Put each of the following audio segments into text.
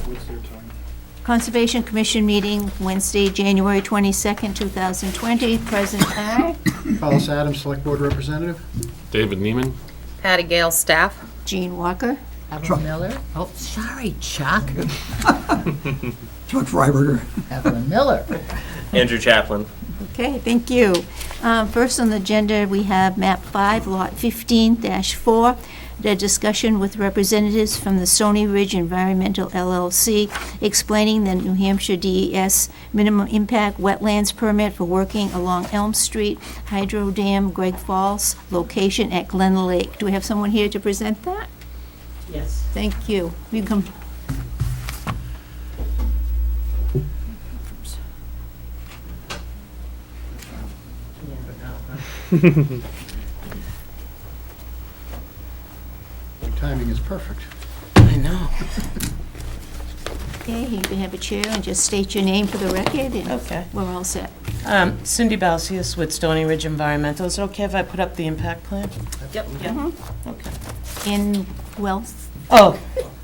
What's their time? Conservation Commission meeting Wednesday, January 22nd, 2020. Present are Hollis Adams, Select Board Representative. David Neiman. Patty Gale, staff. Jean Walker. Evelyn Miller. Oh, sorry, Chuck. Chuck Freiberger. Evelyn Miller. Andrew Chaplin. Okay, thank you. First on the agenda, we have map 5, lot 15-4, the discussion with representatives from the Stony Ridge Environmental LLC explaining the New Hampshire DES minimum impact wetlands permit for working along Elm Street, Hydro Dam, Great Falls, location at Glen Lake. Do we have someone here to present that? Yes. Thank you. You can. Timing is perfect. I know. Okay, you can have a chair and just state your name for the record, and Okay. we're all set. Cindy Balsius with Stony Ridge Environmental. Is it okay if I put up the impact plan? Yep. Okay. In Wells? Oh,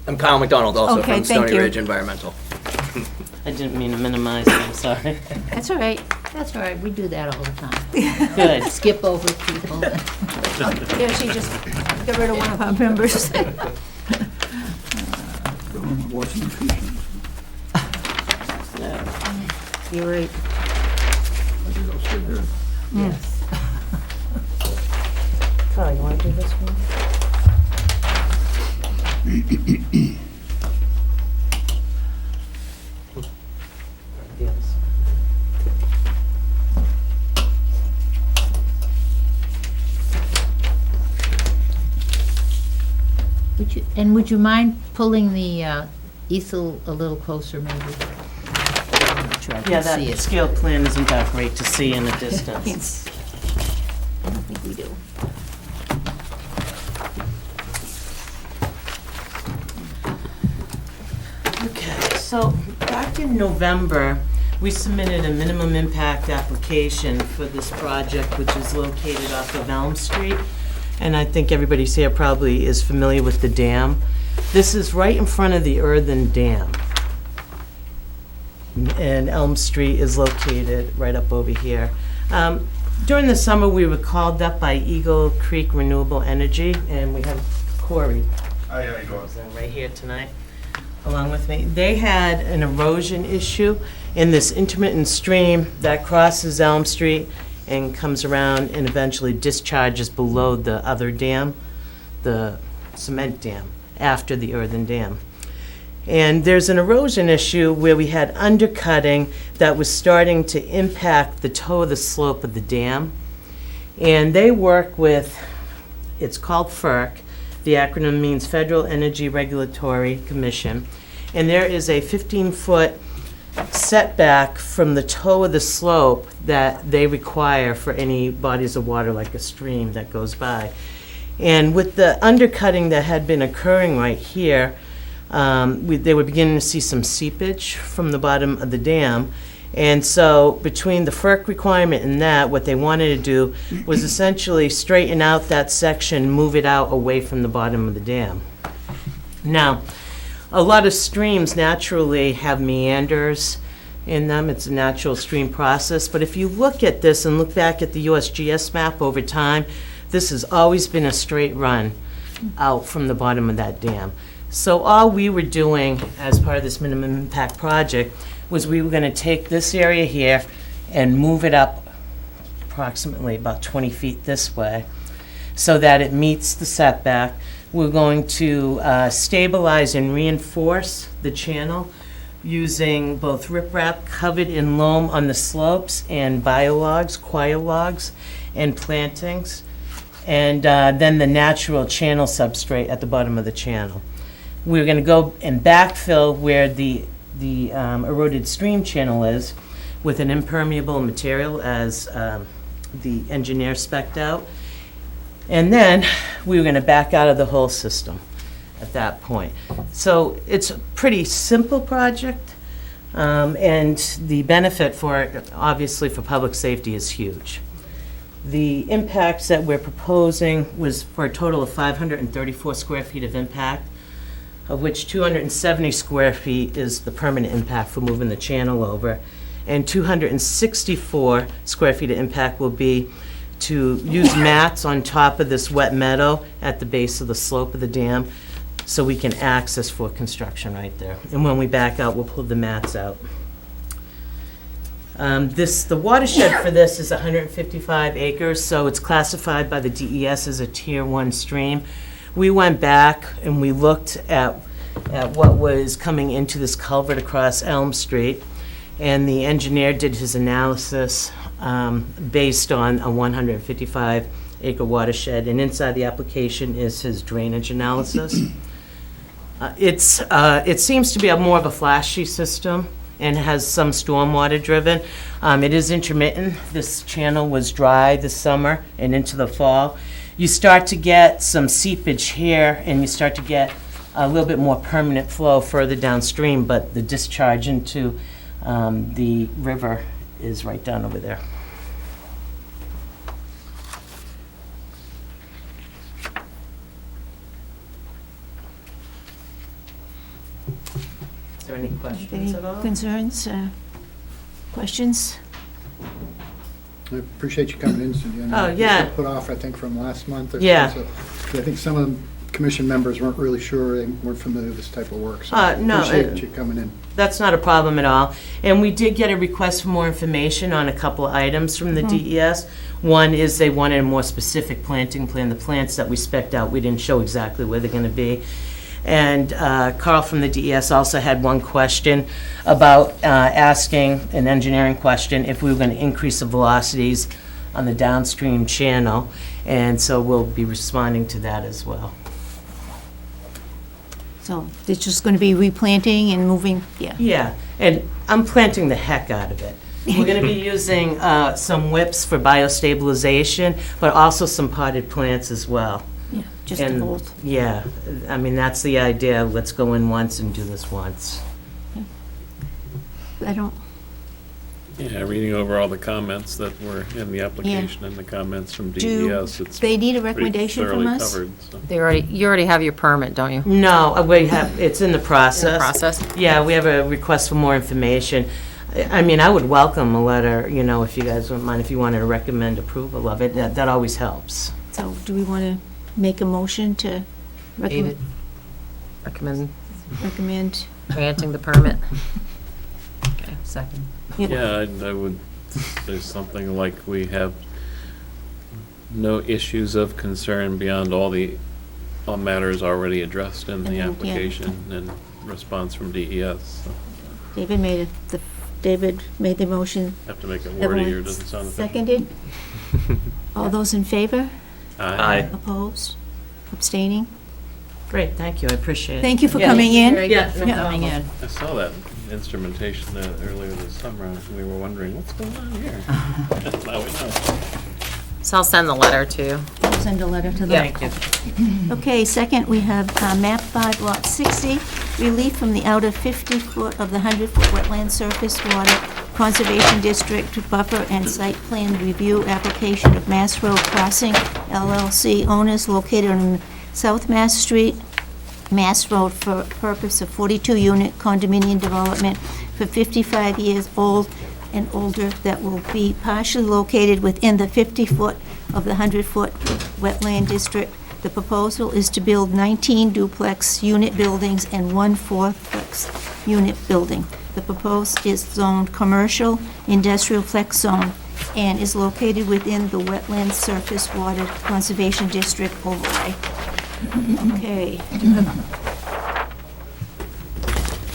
I'm Kyle McDonald, also Okay, from thank Stony you. Ridge Environmental. I didn't mean to minimize it, I'm sorry. That's all right. That's all right, we do that all the time. Good. Skip over people. Yeah, she just got rid of one of our members. Washington Peaches. You're right. I think I'll stay here. Yes. Carl, you want to do this one? Yes. Would you mind pulling the easel a little closer, maybe? I'm not sure I Yeah, can see that it. scale plan isn't that great to see in the distance. Yes. I don't think we do. Okay, so back in November, we submitted a minimum impact application for this project, which is located off of Elm Street. And I think everybody here probably is familiar with the dam. This is right in front of the Earthen Dam. And Elm Street is located right up over here. During the summer, we were called up by Eagle Creek Renewable Energy, and we have Corey. Hi, how you doing? Who's right here tonight, along with me. They had an erosion issue in this intermittent stream that crosses Elm Street and comes around and eventually discharges below the other dam, the cement dam, after the earthen dam. And there's an erosion issue where we had undercutting that was starting to impact the toe of the slope of the dam. And they work with, it's called FERC, the acronym means Federal Energy Regulatory Commission, and there is a 15-foot setback from the toe of the slope that they require for any bodies of water like a stream that goes by. And with the undercutting that had been occurring right here, they were beginning to see some seepage from the bottom of the dam. And so between the FERC requirement and that, what they wanted to do was essentially straighten out that section, move it out away from the bottom of the dam. Now, a lot of streams naturally have meanders in them. It's a natural stream process. But if you look at this and look back at the USGS map over time, this has always been a straight run out from the bottom of that dam. So all we were doing as part of this minimum impact project was we were going to take this area here and move it up approximately about 20 feet this way so that it meets the setback. We're going to stabilize and reinforce the channel using both riprap covered in loam on the slopes and biologs, quiet logs, and plantings, and then the natural channel substrate at the bottom of the channel. We're going to go and backfill where the eroded stream channel is with an impermeable material as the engineer spec'd out. And then we were going to back out of the whole system at that point. So it's a pretty simple project, and the benefit for it, obviously for public safety, is huge. The impacts that we're proposing was for a total of 534 square feet of impact. of which 270 square feet is the permanent impact for moving the channel over, and 264 square feet of impact will be to use mats on top of this wet meadow at the base of the slope of the dam, so we can access for construction right there. And when we back out, we'll pull the mats out. The watershed for this is 155 acres, so it's classified by the DES as a Tier 1 stream. We went back and we looked at what was coming into this culvert across Elm Street, and the engineer did his analysis based on a 155-acre watershed, and inside the application is his drainage analysis. It seems to be more of a flashy system and has some stormwater driven. It is intermittent. This channel was dry this summer and into the fall. You start to get some seepage here, and you start to get a little bit more permanent flow further downstream, but the discharge into the river is right down over there. Is there any questions Any at all? concerns, questions? I appreciate you coming in, Cindy. I know Oh, this yeah. was put off, I think, from last month or so. Yeah. So I think some of the commission members weren't really sure, they weren't familiar with this type of work. So No, appreciate you coming in. That's not a problem at all. And we did get a request for more information on a couple of items from the DES. One is they wanted a more specific planting plan. The plants that we spec'd out, we didn't show exactly where they're going to be. And Carl from the DES also had one question about asking, an engineering question, if we were going to increase the velocities on the downstream channel. And so we'll be responding to that as well. So it's just going to be replanting and moving, yeah. Yeah, and I'm planting the heck out of it. We're going to be using some whips for biostabilization, but also some potted plants as well. Yeah, just to And, hold. yeah, I mean, that's the idea. Let's go in once and do this once. I don't, Yeah, reading over all the comments that were in the application and the comments from do DES, it's they need a pretty recommendation from thoroughly us? covered, so. You already have your permit, don't you? No, we have, it's in the process. Process? Yeah, we have a request for more information. I mean, I would welcome a letter, you know, if you guys wouldn't mind, if you wanted to recommend approval of it, that always helps. So do we want to make a motion to David? Recommend recommend? granting the permit? Okay, second. Yeah, I would say something like we have no issues of concern beyond all matters already addressed in And the then, yeah. application and response from DES. So David made the motion. have to make it wordy or Everyone it doesn't sound official. seconded? All those in favor? Aye. Opposed? Abstaining? Great, thank you, I appreciate it. Thank you for Yeah. coming in. Yeah, no Yeah. problem. I saw that instrumentation earlier this summer, and we were wondering, what's going on here? Now we know. So I'll send the letter to you. I'll send a letter to them. Thank you. Okay, second, we have map 5, lot 60, relief from the outer 50-foot of the 100-foot wetland surface water conservation district buffer and site plan review application of Mass Road Crossing LLC, owners located on South Mass Street, Mass Road, for purpose of 42-unit condominium development for 55 years old and older, that will be partially located within the 50-foot of the 100-foot wetland district. The proposal is to build 19 duplex unit buildings and 1 fourplex unit building. The proposed is zoned commercial, industrial flex zone, and is located within the wetland surface water conservation district overlay. Okay,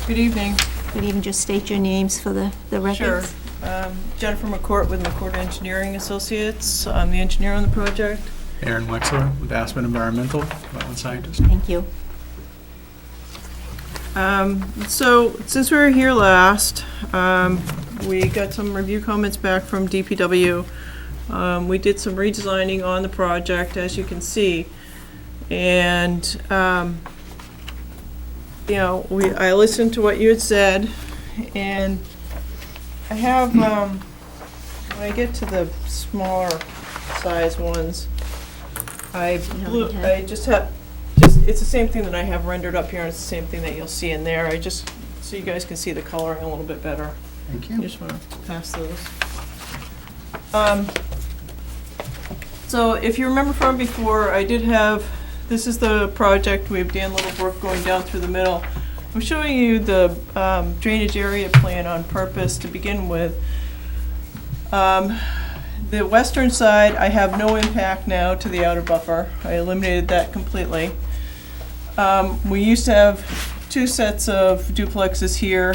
Good evening. could even just state your names for the Sure. records. Jennifer McCourt with McCourt Engineering Associates. I'm the engineer on the project. Aaron Wexler with Aspen Environmental, wetland scientist. Thank you. So, since we were here last, we got some review comments back from DPW. We did some redesigning on the project, as you can see. And, you know, I listened to what you had said, and I have, when I get to the smaller size ones, I No, you have- just have, just it's the same thing that I have rendered up here, and it's the same thing that you'll see in there. I just, so you guys can see the coloring a little bit better. Thank I you. just want to pass those. So if you remember from before, I did have, this is the project, we have Dan Littlebrook going down through the middle. I'm showing you the drainage area plan on purpose to begin with. The western side, I have no impact now to the outer buffer. I eliminated that completely. We used to have 2 sets of duplexes here.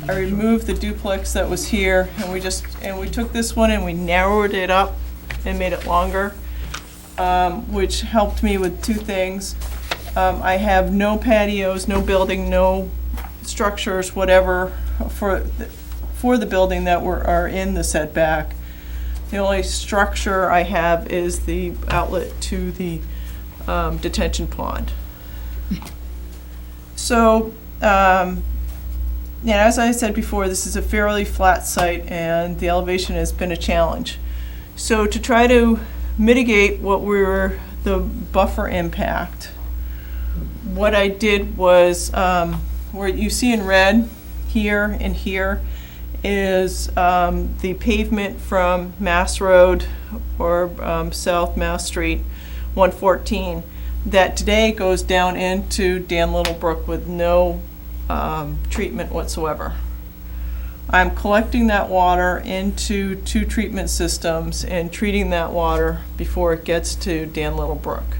I removed the duplex that was here, and we took this one and we narrowed it up and made it longer, which helped me with 2 things. I have no patios, no building, no structures, whatever, for the building that are in the setback. The only structure I have is the outlet to the detention pond. So, as I said before, this is a fairly flat site and the elevation has been a challenge. So to try to mitigate the buffer impact, what I did was, where you see in red here and here is the pavement from Mass Road or South Mass Street 114 that today goes down into Dan Littlebrook with no treatment whatsoever. I'm collecting that water into 2 treatment systems and treating that water before it gets to Dan Littlebrook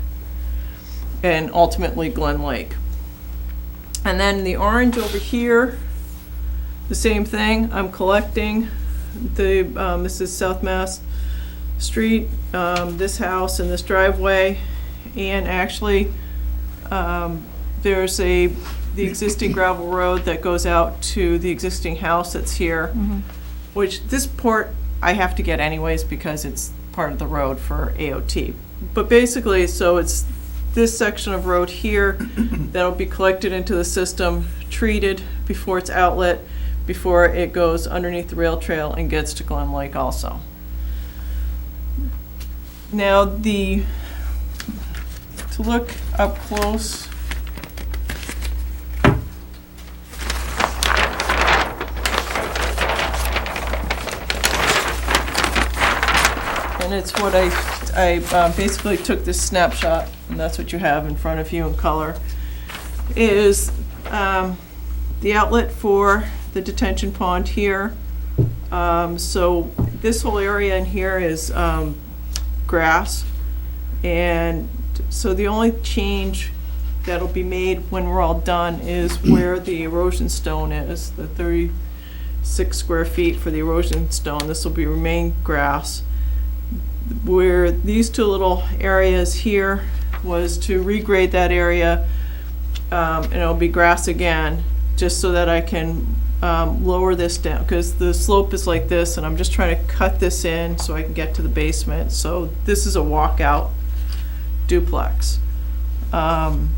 and ultimately Glen Lake. And then the orange over here, the same thing. I'm collecting this is South Mass Street, this house and this driveway, and actually there's the existing gravel road that goes out to the existing house that's here, which this part I have to get anyways because it's part of the road for AOT. But basically, so it's this section of road here that'll be collected into the system, treated before it's outlet, before it goes underneath the rail trail and gets to Glen Lake also. Now to look up close, and it's what I basically took this snapshot, and that's what you have in front of you in color, is the outlet for the detention pond here. So this whole area in here is grass, and so the only change that'll be made when we're all done is where the erosion stone is, the 36 square feet for the erosion stone. This will remain grass. Where these 2 little areas here was to regrade that area, and it'll be grass again, just so that I can lower this down, because the slope is like this, and I'm just trying to cut this in so I can get to the basement. So this is a walkout duplex. And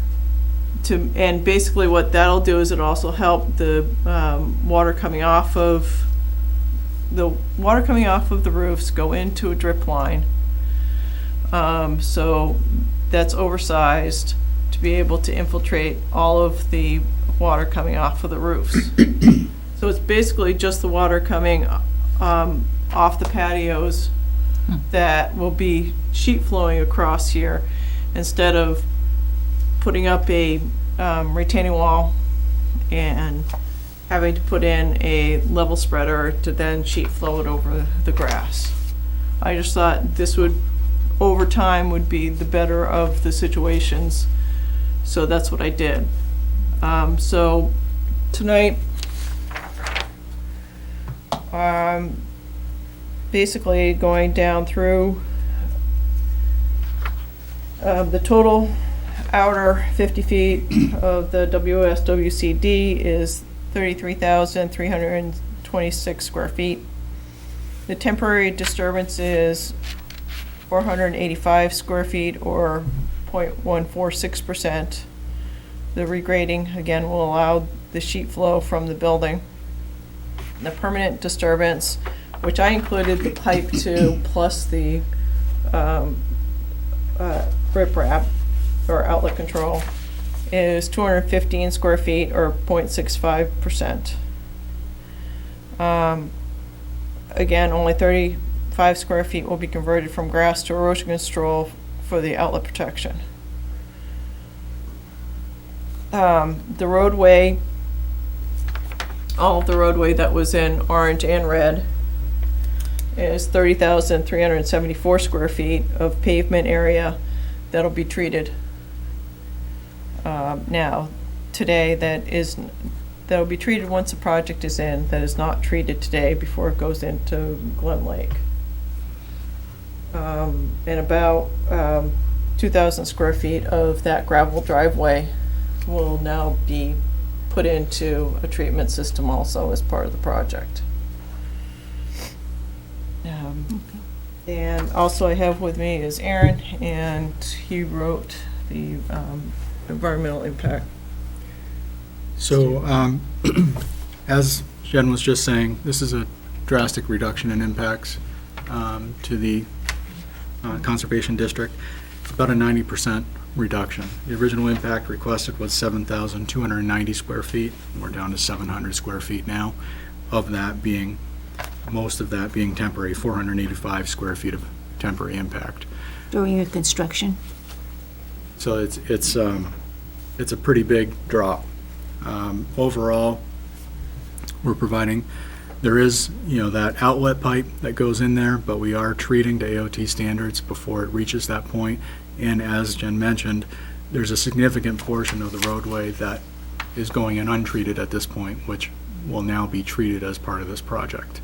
basically what that'll do is it'll also help the water coming off of the roofs go into a drip line. So that's oversized to be able to infiltrate all of the water coming off of the roofs. So it's basically just the water coming off the patios that will be sheet flowing across here instead of putting up a retaining wall and having to put in a level spreader to then sheet flow it over the grass. I just thought this would, over time, would be the better of the situations. So that's what I did. So tonight, basically going down through the total outer 50 feet of the WSWCD is 33,326 square feet. The temporary disturbance is 485 square feet, or 0.146%. The regrading, again, will allow the sheet flow from the building. The permanent disturbance, which I included the pipe to, plus the riprap or outlet control, is 215 square feet or 0.65%. Again, only 35 square feet will be converted from grass to erosion control for the outlet protection. The roadway, all of the roadway that was in orange and red is 30,374 square feet of pavement area that'll be treated now, today, that'll be treated once the project is in, that is not treated today before it goes into Glen Lake. And about 2,000 square feet of that gravel driveway will now be put into a treatment system also as part of the project. And also I have with me is Aaron, and he wrote the environmental impact. So, as Jen was just saying, this is a drastic reduction in impacts to the Conservation District, about a 90% reduction. The original impact requested was 7,290 square feet. We're down to 700 square feet now, of that being, most of that being temporary, 485 square feet of temporary impact. During your construction? So it's a pretty big drop. Overall, we're providing, there is, that outlet pipe that goes in there, but we are treating to AOT standards before it reaches that point. And as Jen mentioned, there's a significant portion of the roadway that is going in untreated at this point, which will now be treated as part of this project.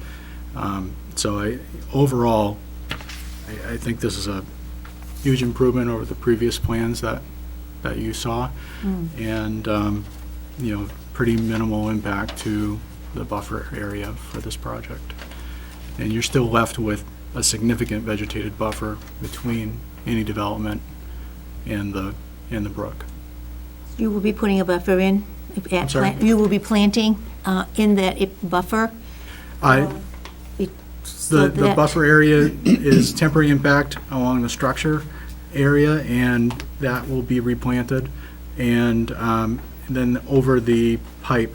So overall, I think this is a huge improvement over the previous plans that you saw. And, pretty minimal impact to the buffer area for this project. And you're still left with a significant vegetated buffer between any development and the brook. You will be putting a buffer in? I'm sorry? You will be planting in that buffer? So The that- buffer area is temporary impact along the structure area, and that will be replanted. And then over the pipe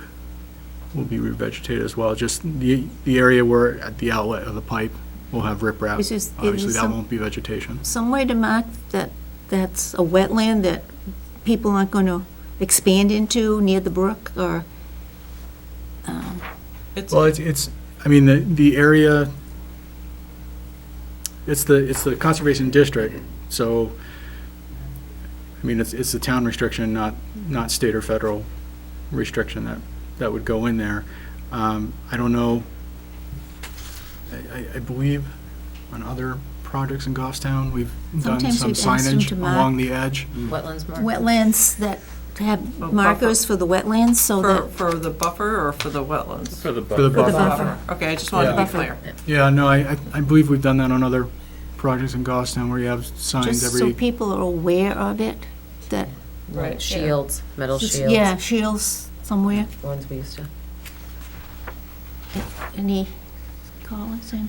will be revegetated as well. Just the area where at the outlet of the pipe will have riprap. Obviously, that won't be vegetation. Some way to mark that that's a wetland that people aren't going to expand into near the brook, or? Well, it's, I mean, the area, it's the conservation district, so, I mean, it's the town restriction, not state or federal restriction that would go in there. I don't know, I believe on other projects in Goffstown, we've done Sometimes some we've asked them signage to mark along the edge. Wetlands marker. Wetlands that have markers for the wetlands, so that, For the buffer or for the wetlands? For the For the buffer. buffer. Okay, I just wanted to Yeah. be clear. Yeah, no, I believe we've done that on other projects in Goffstown where you have signs just so every, people are aware of it, that, Right, shields, metal just- shields. yeah, shields somewhere. Ones we used to. Any callers in?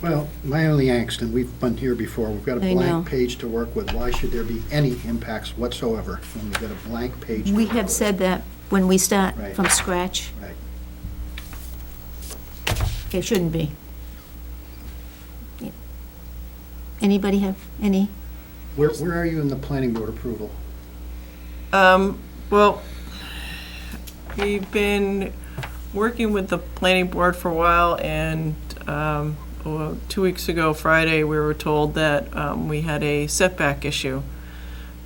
Well, my only angst, and we've been here before, we've got a I know. blank page to work with. Why should there be any impacts whatsoever when we've got a blank page? to We work have with? said that when we start Right. from scratch. Right. It shouldn't be. Anybody have any? Where are you in the planning board approval? Well, we've been working with the planning board for a while, and 2 weeks ago, Friday, we were told that we had a setback issue.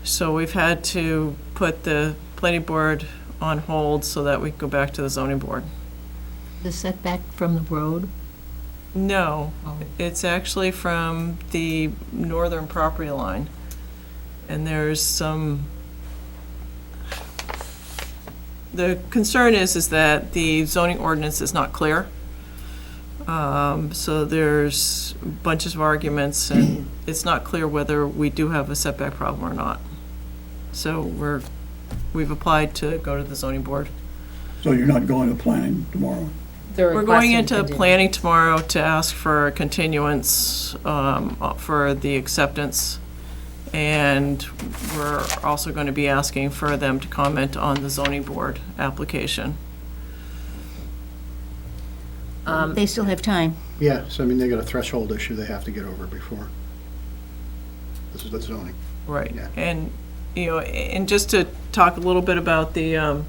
So we've had to put the planning board on hold so that we can go back to the zoning board. The setback from the road? No, Oh. it's actually from the northern property line. And there's some, the concern is that the zoning ordinance is not clear. So there's bunches of arguments, and it's not clear whether we do have a setback problem or not. So we've applied to go to the zoning board. So you're not going to planning tomorrow? We're going into planning tomorrow to ask for a continuance for the acceptance. And we're also going to be asking for them to comment on the zoning board application. They still have time. Yeah, so I mean, they got a threshold issue they have to get over before. This is the zoning. Right. Yeah. And, you know, and just to talk a little bit about the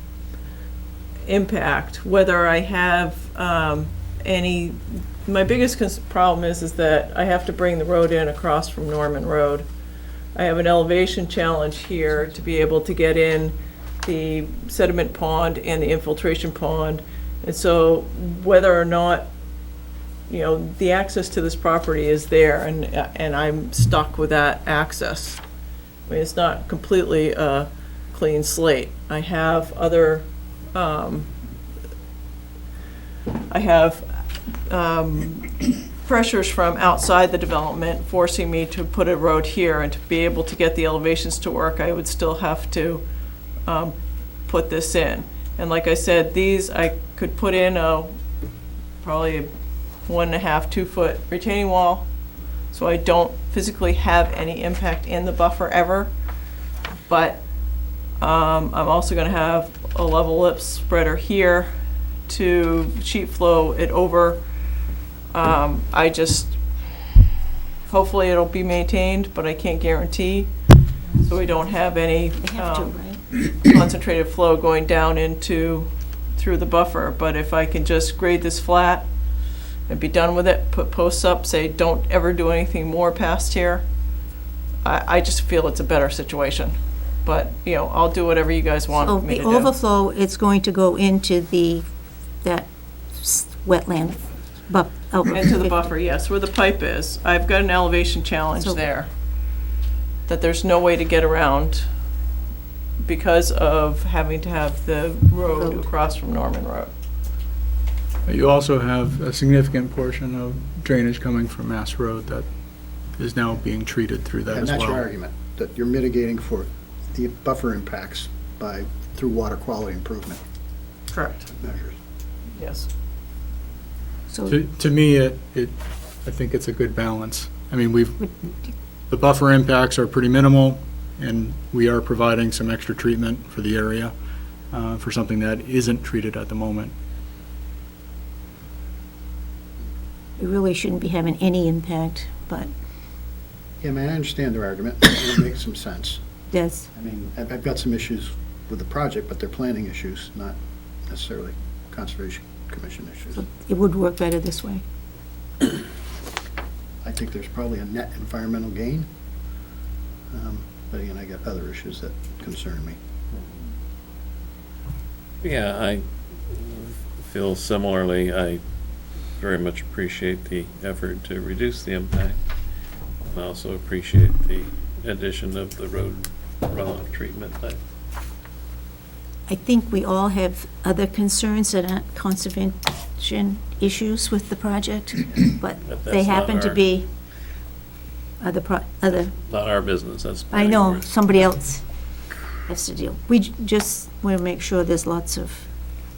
impact, whether I have any, my biggest problem is that I have to bring the road in across from Norman Road. I have an elevation challenge here to be able to get in the sediment pond and the infiltration pond. And so whether or not, you know, the access to this property is there, and I'm stuck with that access. I mean, it's not completely a clean slate. I have other, pressures from outside the development forcing me to put a road here, and to be able to get the elevations to work, I would still have to put this in. And like I said, these, I could put in probably a 1.5, 2 foot retaining wall, so I don't physically have any impact in the buffer ever. But I'm also gonna have a level lip spreader here to sheet flow it over. I just, hopefully it'll be maintained, but I can't guarantee. So we don't have any They have to, right? concentrated flow going down through the buffer. But if I can just grade this flat and be done with it, put posts up, say, don't ever do anything more past here, I just feel it's a better situation. But, you know, I'll do whatever you guys So want me the to do. overflow, it's going to go into that wetland, Into the buffer, yes, where the pipe is. I've got an elevation challenge So- there, that there's no way to get around because of having to have the road Road. across from Norman Road. You also have a significant portion of drainage coming from Mass Road that is now being treated through that And as that's your well. argument, that you're mitigating for the buffer impacts through water quality improvement Correct. measures. Yes. So To me, I think it's a good balance. I mean, the buffer impacts are pretty minimal, and we are providing some extra treatment for the area, for something that isn't treated at the moment. we really shouldn't be having any impact, but Yeah, I mean, I understand their argument, it makes some sense. yes. I mean, I've got some issues with the project, but they're planning issues, not necessarily Conservation Commission issues. It would work better this way. I think there's probably a net environmental gain. But again, I got other issues that concern me. Yeah, I feel similarly. I very much appreciate the effort to reduce the impact. And I also appreciate the addition of the road runoff treatment. I think we all have other concerns that aren't conservation issues with the project, but But they that's not happen to our- be other, Not our business, that's. I planning know, board. somebody else has to deal. We just want to make sure there's lots of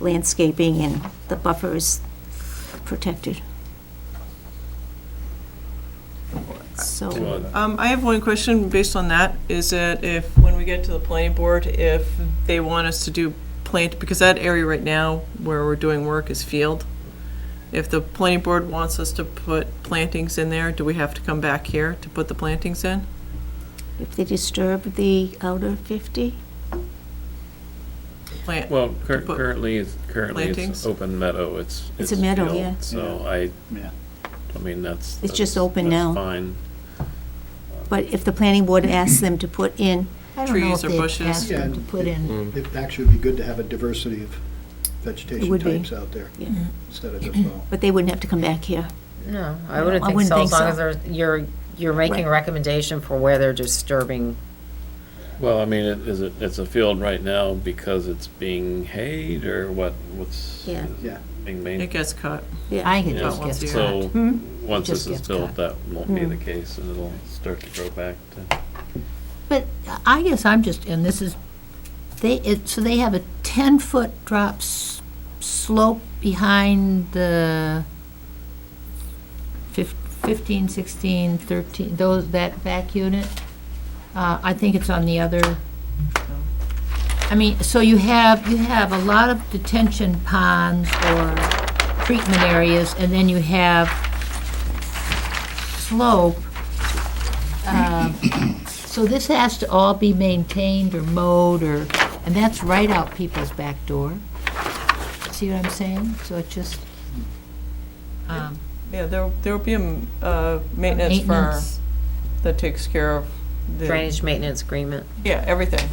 landscaping and the buffer is protected. So, Well, I have one question based on that, is that if, when we get to the planning board, if they want us to do because that area right now where we're doing work is field. If the planning board wants us to put plantings in there, do we have to come back here to put the plantings in? if they disturb the outer 50, Plant, Well, put currently it's plantings? open meadow, it's It's a meadow, field, yeah. So Yeah. I mean, that's. It's just that's- open that's now. Fine. but if the planning board asks them to put in, I don't know Trees if or they'd bushes. ask them Yeah. to put in, It actually would be good to have a diversity of It vegetation would be. types out there, Yeah. instead of just, well, but they wouldn't have to come back here. No, I wouldn't I think wouldn't so, think as long so. as you're making a Right. recommendation for where they're disturbing. Well, I mean, it's a field right now because it's being hayed or what's Yeah. yeah. being it made? gets cut. I think it Yeah, just once gets a year. cut. So, Hmm? once Just this is gets built, cut. that won't be Hmm. the case, and it'll start to grow back to. But I guess I'm just, and this is, so they have a 10-foot drop slope behind the 15, 16, 13, that back unit? I think it's on the other, I mean, so you have a lot of detention ponds or treatment areas, and then you have slope. So this has to all be maintained or mowed, and that's right out people's back door. See what I'm saying? So it just, Yeah, there'll be a maintenance firm maintenance. that takes care of the. Drainage maintenance agreement. Yeah, everything.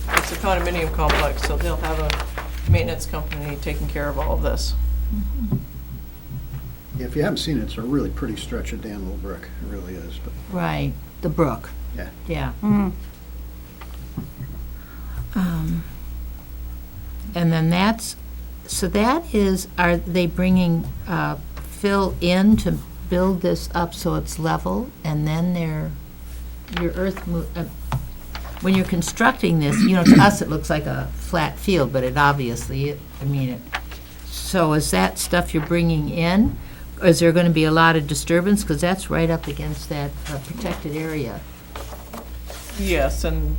It's a condominium complex, so they'll have a maintenance company taking care of all of this. Yeah, if you haven't seen it, it's a really pretty stretch of Danville Brook. It really is, but right, the brook. Yeah. Yeah. Mhm. And then so that is, are they bringing fill in to build this up so it's level, and then your earth, when you're constructing this, to us, it looks like a flat field, but it obviously, so is that stuff you're bringing in? Or is there going to be a lot of disturbance? Because that's right up against that protected area. Yes, and,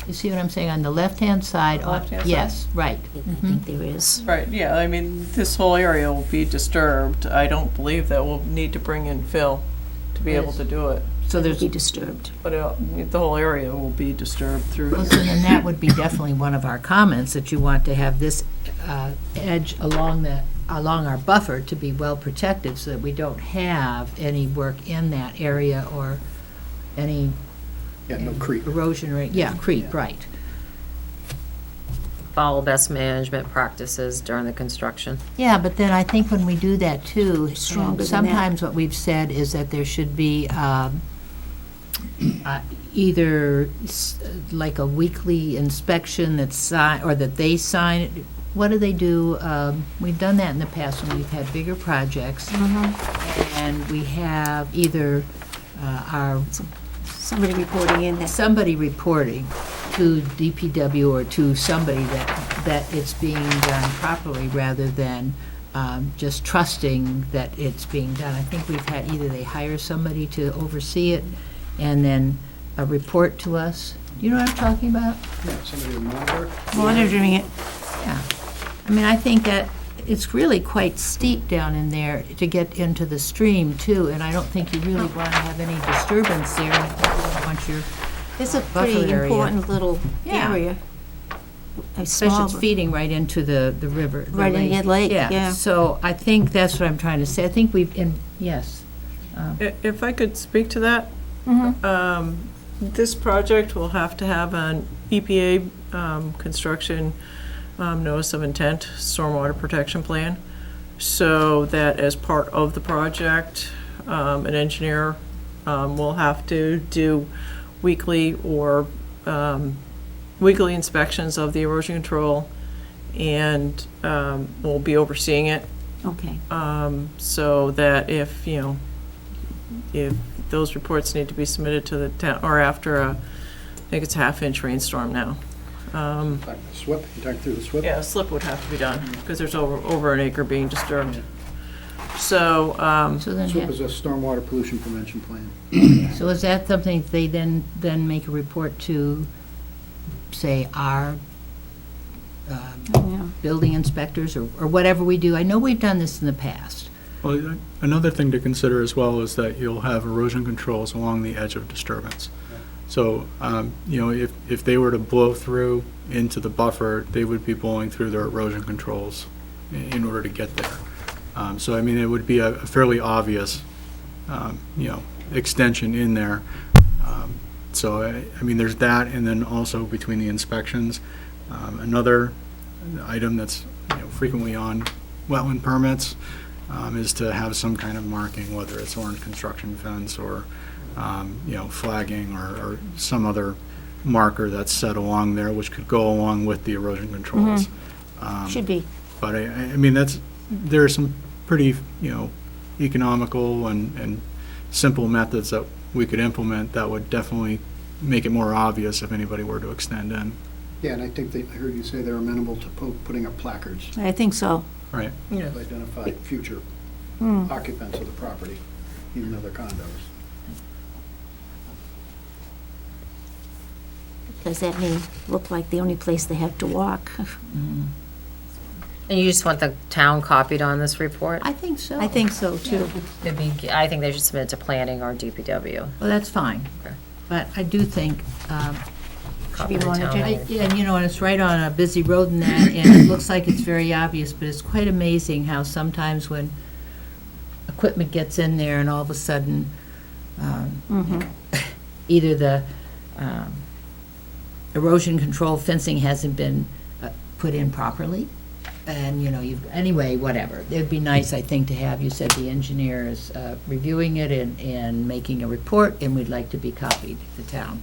You see what I'm saying? On the left-hand side? On the left-hand side? Yes, right. I think there is. right, yeah, I mean, this whole area will be disturbed. I don't believe that we'll need to bring in fill to be able Yes. to do it. So there's, Be disturbed. But the whole area will be disturbed through. well, so then that would be definitely one of our comments, that you want to have this edge along our buffer to be well protected, so that we don't have any work in that area or any yeah, no creep. erosion rate. Yeah, creep, right. Follow best management practices during the construction. Yeah, but then I think when we do that too, Stronger than that. sometimes what we've said is that there should be either like a weekly inspection that's signed, or that they sign it. What do they do? We've done that in the past when we've had bigger projects. And we have either our, Somebody reporting in that. somebody reporting to DPW or to somebody that it's being done properly, rather than just trusting that it's being done. I think we've had, either they hire somebody to oversee it and then a report to us. You know what I'm talking about? Yeah, somebody to monitor. Monitoring it. Yeah. I mean, I think that it's really quite steep down in there to get into the stream too, and I don't think you really want to have any disturbance there. Once you're, It's a buffer pretty area. important little Yeah. area. A especially small, it's feeding right into the river. the Right into the lake, yeah. So I think that's what I'm trying to say. I think yes. If I could speak to that, this project will have to have an EPA construction notice of intent, stormwater protection plan, so that as part of the project, an engineer will have to do weekly inspections of the erosion control, and will be overseeing it, Okay. so that if those reports need to be submitted to the town, or after I think it's a half-inch rainstorm now. SWIP, you talking through the SWIP? Yeah, a slip would have to be done, because there's over an acre being disturbed. So, So then, SWIP is a stormwater pollution prevention plan. so is that something they then make a report to, say, our Yeah. building inspectors or whatever we do? I know we've done this in the past. Well, another thing to consider as well is that you'll have erosion controls along the edge of disturbance. So, if they were to blow through into the buffer, they would be blowing through their erosion controls in order to get there. So, I mean, it would be a fairly obvious, extension in there. So, I mean, there's that, and then also between the inspections, another item that's frequently on wetland permits is to have some kind of marking, whether it's orange construction fence or, flagging or some other marker that's set along there, which could go along with the erosion controls. Should be. But I mean, there are some pretty, economical and simple methods that we could implement that would definitely make it more obvious if anybody were to extend in. Yeah, and I think I heard you say they're amenable to putting up placards I think so. Right. to identify future occupants of the property, even though they're condos. does that mean look like the only place they have to walk? And you just want the town copied on this report? I think so. I think so, too. I think they should submit it to planning or DPW. Well, that's fine. Okay. But I do think, Copy be the town monitored. meeting. and you know, and it's right on a busy road and that, and it looks like it's very obvious, but it's quite amazing how sometimes when equipment gets in there and all of a sudden, either the erosion control fencing hasn't been put in properly, and, you know, anyway, whatever. It'd be nice, I think, to have, you said the engineer is reviewing it and making a report, and we'd like to be copied, the town.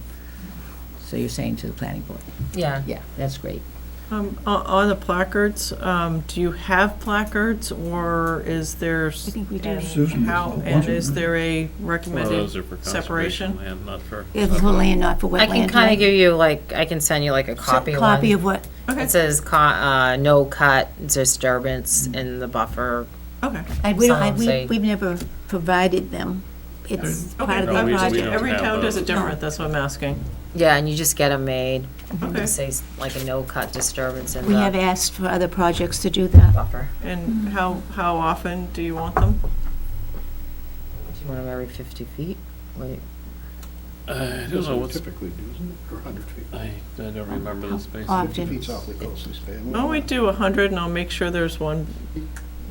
So you're saying to the planning board? Yeah. Yeah, that's great. On the placards, do you have placards, or is there? I think we do. Susan How, has a bunch and of is them. there a Well, recommended those are for conservation separation? land, not for. Yeah, for land, not for wetland. I can kind right? of give you, like, I can send you like a copy one. Copy of what? Okay, It says, no cut disturbance in the buffer. okay. We don't, Some say- we've never provided them. It's part Okay, of No, their we project. don't every have town does it those. different, that's what I'm asking. Yeah, and you just get them made. Okay. Just say like a no cut disturbance in We have the asked for other projects to do that. buffer. And how often do you want them? Do you want them every 50 feet? Wait, I don't know what's, Typically do, isn't it, or 100 feet? I don't remember the space. Often. 50 feet's awfully closely spaced. Oh, we do 100, and I'll make sure there's one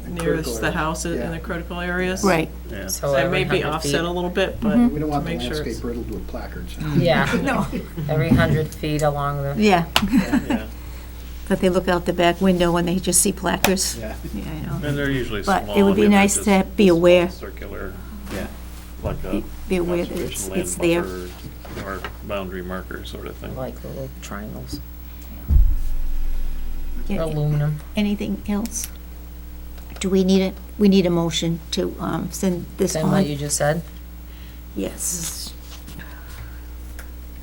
nearest Critical the areas. houses in Yeah. the critical areas. Right. Yeah. So That every may be 100 offset feet. a little bit, but We don't want to the make sure it's. landscape riddled with placards. Yeah, No. every 100 feet along the, Yeah, Yeah, that they look out the back window when they just see placards. Yeah. Yeah, I know. and they're usually small. But it would be and they're nice just to be aware, Circular, Yeah. like a be aware that conservation land it's there. buffer or boundary marker sort of thing. like little triangles. Yeah, Aluminum. Anything else? Do we need a motion to send this Same what you on? just said? Yes.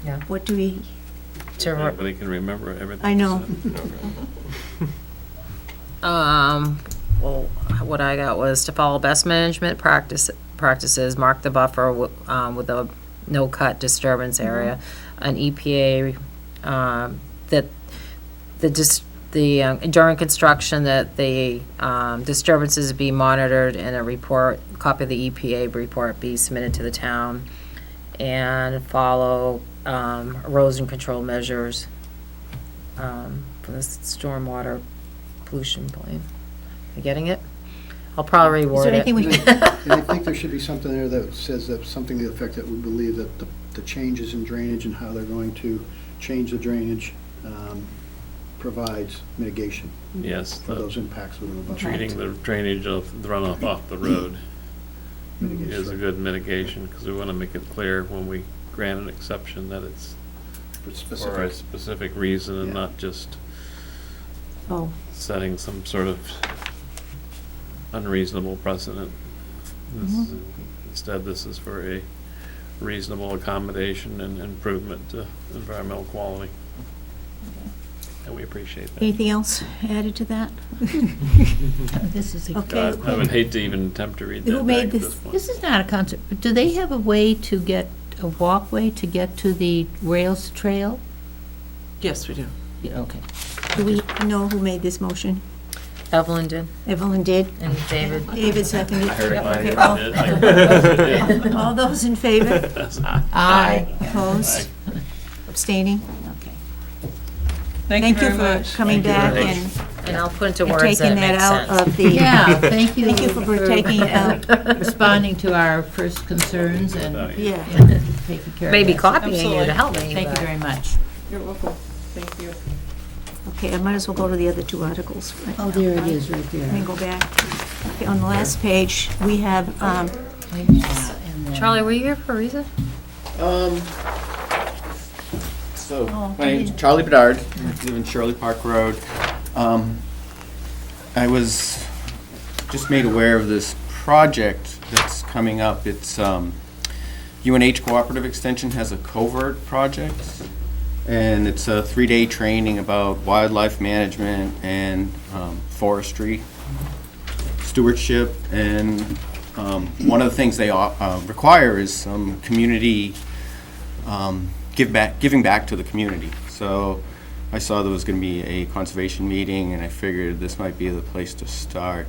Yeah. What do we, To re- Everybody can remember everything. I know. Well, what I got was to follow best management practices, mark the buffer with a no-cut disturbance area, an EPA, that during construction, that the disturbances be monitored and a report, copy of the EPA report be submitted to the town, and follow erosion control measures for the stormwater pollution plan. You getting it? I'll probably is reword there it. anything we, And I think there should be something there that says that, something to the effect that we believe that the changes in drainage and how they're going to change the drainage provides mitigation Yes, for those impacts within the buffer. treating the drainage of the runoff off the road Mitigation. is a good mitigation, because we want to make it clear when we grant an exception that it's For for a specific, specific reason and Yeah. not just oh, setting some sort of unreasonable precedent. Instead, this is for a reasonable accommodation and improvement to environmental quality. And we appreciate that. anything else added to that? This is, a- Okay. I would hate to even attempt to read Who that made back at this? this point. this is not a concert, but do they have a way to get, a walkway to get to the rails trail? Yes, we do. Yeah, okay. Do we know who made this motion? Evelyn did, Evelyn did. and David. David seconded. I heard it. Okay, I all- did. I did. All those in favor? Aye. Opposed? Abstaining? Okay. Thank you very much. for coming back very and And I'll put into and words that taking that make out sense. of the. Yeah, thank you. Thank you for taking it out. Responding to our first concerns and Yeah. taking care of Maybe that. copying you to help me. Thank you but- very much. You're welcome. Thank you. Okay, I might as well go to the other two articles. right Oh, now, there it right? is, right Let me there. go back. Okay, on the last page, we have, And then- Charlie, were you here for a reason? So, Oh, my name's Charlie Bedard, I live in Shirley Park Road. I was just made aware of this project that's coming up. It's, UNH Cooperative Extension has a covert project, and it's a 3-day training about wildlife management and forestry stewardship, and one of the things they require is some community giving back to the community. So I saw there was going to be a conservation meeting, and I figured this might be the place to start.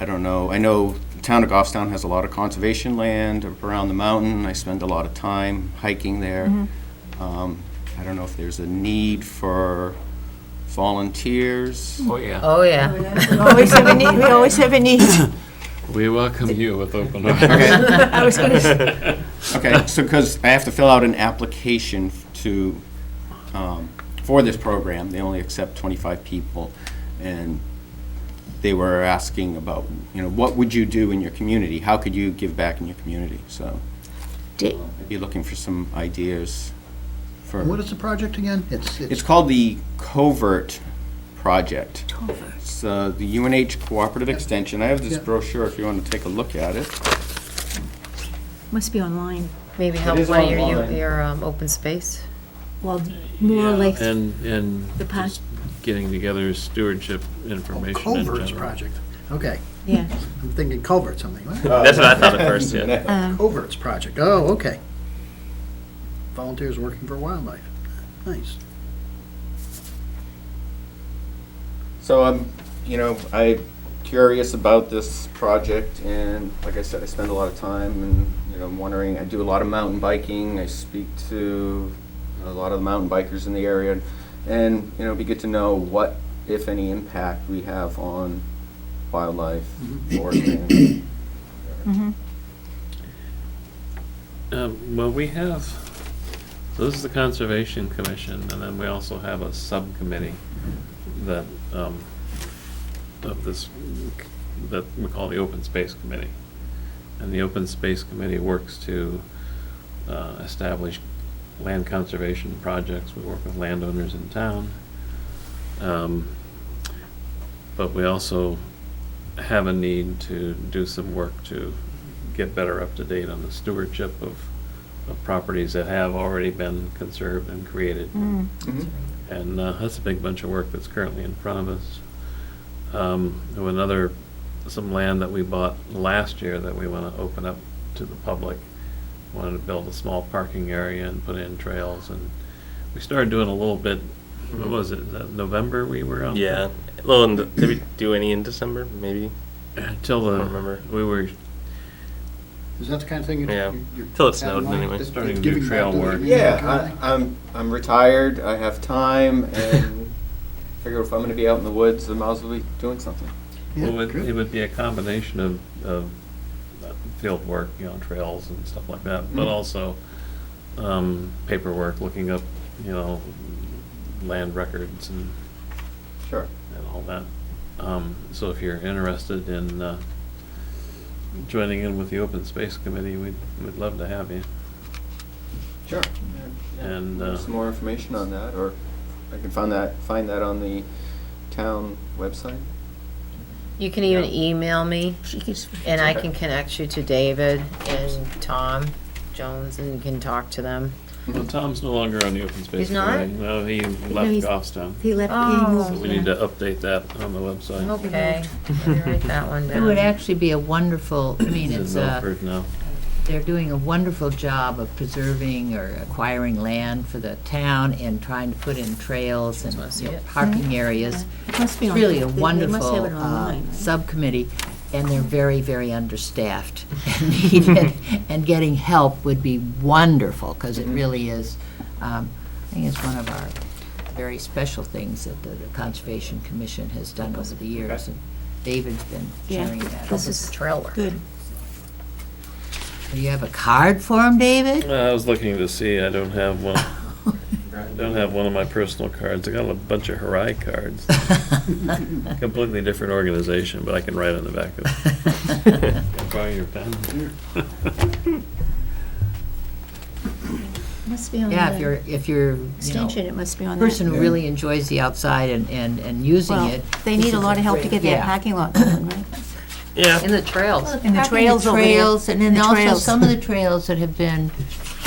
I don't know. I know the town of Goffstown has a lot of conservation land up around the mountain. I spend a lot of time hiking there. I don't know if there's a need for volunteers. Oh, yeah. Oh, yeah. We always have a need, we always have a need. We welcome you with open arms. I was gonna say, Okay, so because I have to fill out an application to, for this program, they only accept 25 people, and they were asking about, what would you do in your community? How could you give back in your community? So I'd be looking for some ideas for. What is the project again? It's called the Covert Project. It's the UNH Cooperative Extension. I have this Yeah. brochure if you want to take a look at it. must be online. Maybe It help is one of your, online. your open space. Well, more or less, And The past- just getting together stewardship information in Culverts general. project. Okay, yeah. I'm thinking culvert something. What? That's what I thought at first, yeah. Culverts project. Oh, okay. Volunteers working for wildlife. Nice. So I'm curious about this project, and like I said, I spend a lot of time, and I'm wondering. I do a lot of mountain biking. I speak to a lot of the mountain bikers in the area, and it'd be good to know what, if any, impact we have on wildlife, forest management. Well, we have, so this is the Conservation Commission, and then we also have a subcommittee that, of this, that we call the Open Space Committee. And the Open Space Committee works to establish land conservation projects. We work with landowners in town. But we also have a need to do some work to get better up to date on the stewardship of properties that have already been conserved and created. And that's a big bunch of work that's currently in front of us. Some land that we bought last year that we want to open up to the public. Wanted to build a small parking area and put in trails, and we started doing a little bit. What was it? November we were on. Yeah. Well, did we do any in December? Maybe. Until I don't remember. we were Is that the kind of thing Yeah. you're Till it have snowed in mind? anyway. That- Starting to giving do back trail to the work. community kind of Yeah, thing? I'm retired. I have time, and figure if I'm going to be out in the woods, I might as well be doing something. Yeah, Well, good. it would be a combination of field work, trails and stuff like that, but also paperwork, looking up, land records and Sure. all that. So if you're interested in joining in with the Open Space Committee, we'd love to have you. Sure. And Some more information on that, or I can find that on the town website. You can even email me, She keeps, and I can connect you to David and Tom Jones, and you can talk to them. well, Tom's no longer on the Open Space He's not? Committee. No, he left he's- Goffstown. he left, he Oh. So moved, we yeah. need to update that on the website. Okay, let me write that one It would down. actually be a wonderful, I mean, He's it's, in Milford now. they're doing a wonderful job of preserving or acquiring land for the town and trying to put in trails and wanna see you know, it. parking areas. It must be It's on- really a they must wonderful have it online, right? subcommittee, and they're very, very understaffed and needed, and getting help would be wonderful, because it really is, I think it's one of our very special things that the Conservation Commission has done over the years, and David's been Yeah, sharing that. this is Trail work. good. Do you have a card for him, David? I was looking to see, I don't have one. I don't have one of my personal cards. I got a bunch of Harai cards. Completely different organization, but I can write on the back of it. Can I borrow your pen? Must be on Yeah, the if you're, extension, it must be on that. person who really enjoys the outside and using Well, it. they need a lot of help to get that Yeah. parking lot going, right? Yeah. In the trails. And the trails over there. Trails, and then The also trails. some of the trails that have been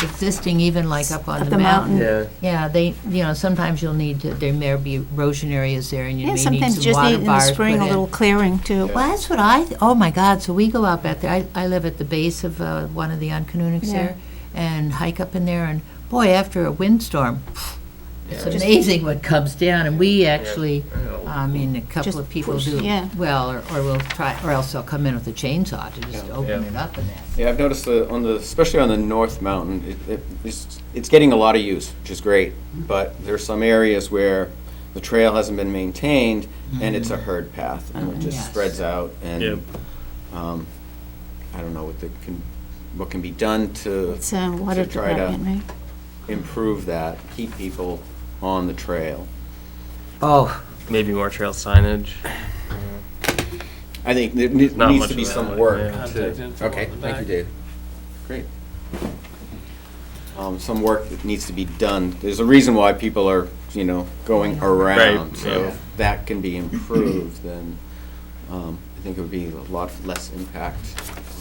existing, even like up on Up the the mountain. Yeah. Yeah, they, sometimes you'll need to, there may be erosion areas there, and you Yeah, may need sometimes some just need water in the bars put spring a in. little clearing too. Well, that's what oh my God, so we go out back there, I live at the base of one of the Uncanunics Yeah. there, and hike up in there, and boy, after a windstorm, it's amazing what comes down, and we actually, I mean, a couple Just of people push, do, yeah. well, or we'll try, or else they'll come in with a chainsaw to just open Yeah. it up and that. Yeah, I've noticed especially on the North Mountain, it's getting a lot of use, which is great. But there's some areas where the trail hasn't been maintained and it's a herd path and it just Yes. spreads out Yep. and, I don't know what can be done to It's water to try to department, right? improve that, keep people on the trail. Oh, Maybe more trail signage. I think there Not needs much to be of that, some but, work. yeah. Contact info Okay, on the thank you, back. Dave. Great. Some work that needs to be done. There's a reason why people are, going around. Right, So yeah. if that can be improved, then I think it would be a lot less impact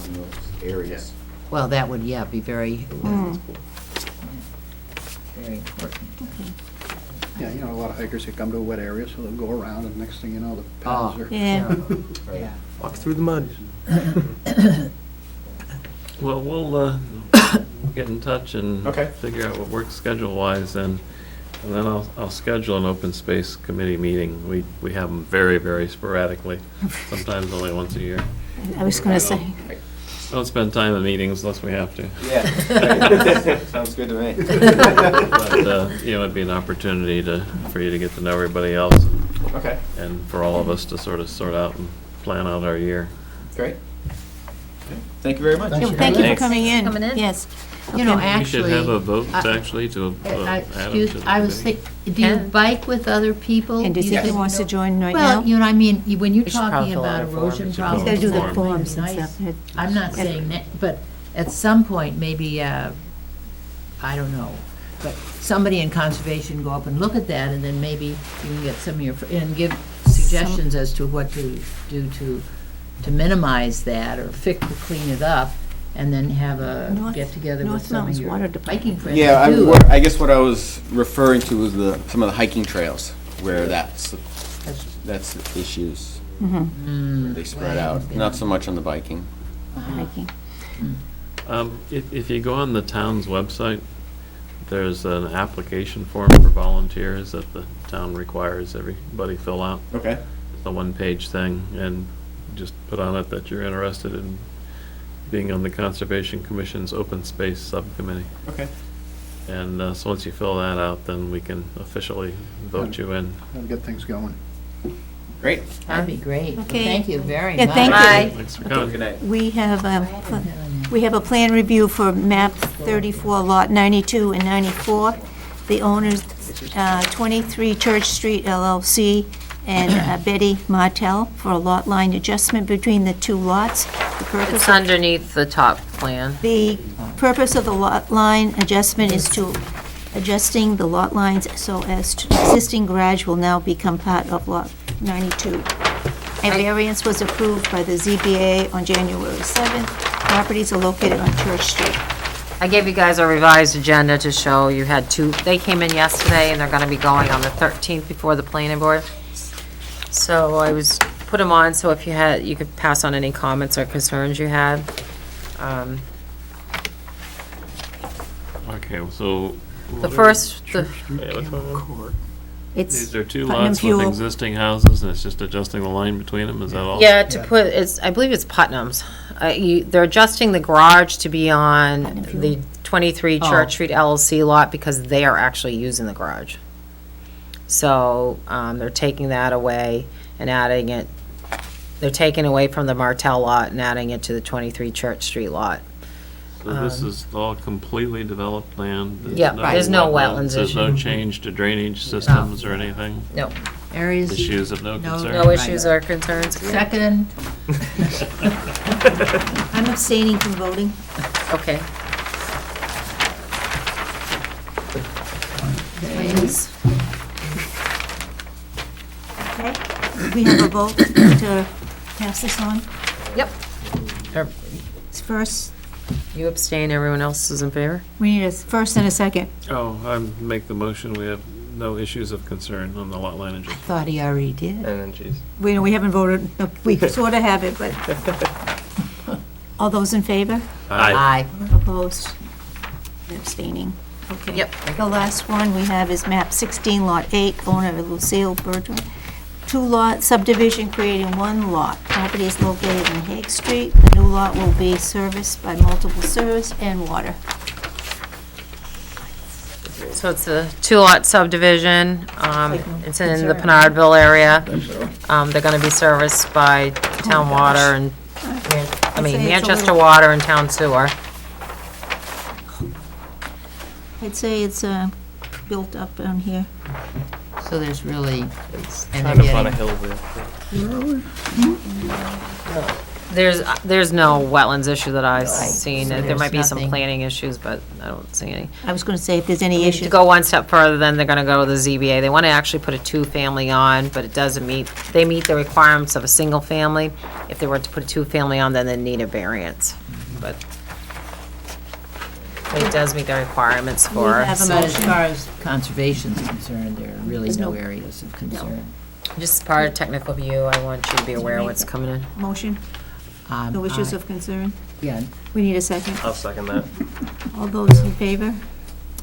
on those areas. well, that would, yeah, be very, very important. Yeah, a lot of hikers that come to a wet area, so they'll go around, and next thing you know, the paths Oh. are. Yeah. Yeah. Walk through the mud. Well, we'll get in touch and Okay. figure out what works schedule-wise, and then I'll schedule an open space committee meeting. We have them very, very sporadically, sometimes only once a year. I was going to say, Don't spend time in meetings unless we have to. Yeah. Sounds good to me. But, it'd be an opportunity for you to get to know everybody else Okay, and for all of us to sort out and plan out our year. great. Thank you very much. yeah, thank you for Thanks. coming in. Coming in. Yes. You know, Okay. We should actually. have a vote, I- actually, to add him Excuse, to the I was committee. thinking, do you Can. bike with other people? And does he Yes. think he wants to join right Well, now? I mean, when you're We should probably talking fill out about a form. erosion We should problems. He's got to do the Form. forms and Nice. stuff. I'm not saying that, but at some point, maybe, I don't know, but somebody in conservation go up and look at that, and then maybe you can get some of your, and give suggestions as to what to do to minimize that, or clean it up, and then have a North- get-together with North some of Mountains your Water Department. hiking friends. Yeah, too. I guess what I was referring to was some of the hiking trails where that's the issues. Where they spread out, not so much on the biking. Hiking. If you go on the town's website, there's an application form for volunteers that the town requires everybody fill out. Okay. It's a one-page thing, and just put on it that you're interested in being on the Conservation Commission's Open Space Subcommittee. Okay. And so once you fill that out, then we can officially vote you in. That'll get things going. Great. That'd be great. Well, Okay. Thank you very Yeah, much. thank you. Thanks for coming. Good night. We have a plan review for map 34, lot 92 and 94. The owners, 23 Church Street LLC, and Betty Martell for a lot line adjustment between the two lots. The purpose It's of- underneath the top plan. The purpose of the lot line adjustment is to adjusting the lot lines so as to existing garage will now become part of lot 92. A variance was approved by the ZBA on January 7th. Properties are located on Church Street. I gave you guys a revised agenda to show you had two, they came in yesterday, and they're gonna be going on the 13th before the planning board. So I put them on, so if you could pass on any comments or concerns you had. Okay, so. The first, Yeah, which one? It's These are two Putnam lots with Fuel. existing houses, and it's just adjusting the line between them, is that all? yeah, I believe it's Putnam's. They're adjusting the garage to be on Putnam Fuel. the 23 Church Street LLC lot because they are actually using the garage. So, they're taking that away and adding it, they're taking away from the Martell lot and adding it to the 23 Church Street lot. So this is all completely developed land? Yeah, there's no wetlands There's no issue. change to drainage systems or anything? No, Areas, Issues of no No, concern? no issues or concerns. second, I'm abstaining from voting. Okay. Okay, we have a vote to pass this on. Yep. It's first, You abstain, everyone else is in favor? we need a first and a second. Oh, I make the motion, we have no issues of concern on the lot line adjustment. thought he already did. And then she's. We haven't voted, we sort of have it, but. All those in favor? Aye. Opposed? And abstaining. Okay. Yep. The last one we have is map 16, lot 8, owner Lucille Bertrand. 2-lot subdivision creating 1 lot. Property is located in Hague Street. The new lot will be serviced by multiple sewers and water. So it's a 2-lot subdivision. It's in the Pinardville area. They're gonna be serviced by town water and, I mean, I'd say it's a Manchester little- Water and town sewer. I'd say it's built up on here. So there's really, It's And kind they're of on a getting- hill there. There's no wetlands issue that I've seen. So There might be there's some nothing- planning issues, but I don't see any. I was going to say, if there's any To issues. go one step further, then they're gonna go to the ZBA. They wanna actually put a 2-family on, but it doesn't they meet the requirements of a single family. If they were to put a 2-family on, then they need a variance, but it does meet the requirements for. have a but as motion. far as conservation's concerned, there are really There's no no- areas of concern. Just as part of technical view, I want you to be aware of what's coming in. Motion, no issues of concern. Yeah. We need a second. I'll second that. All those in favor?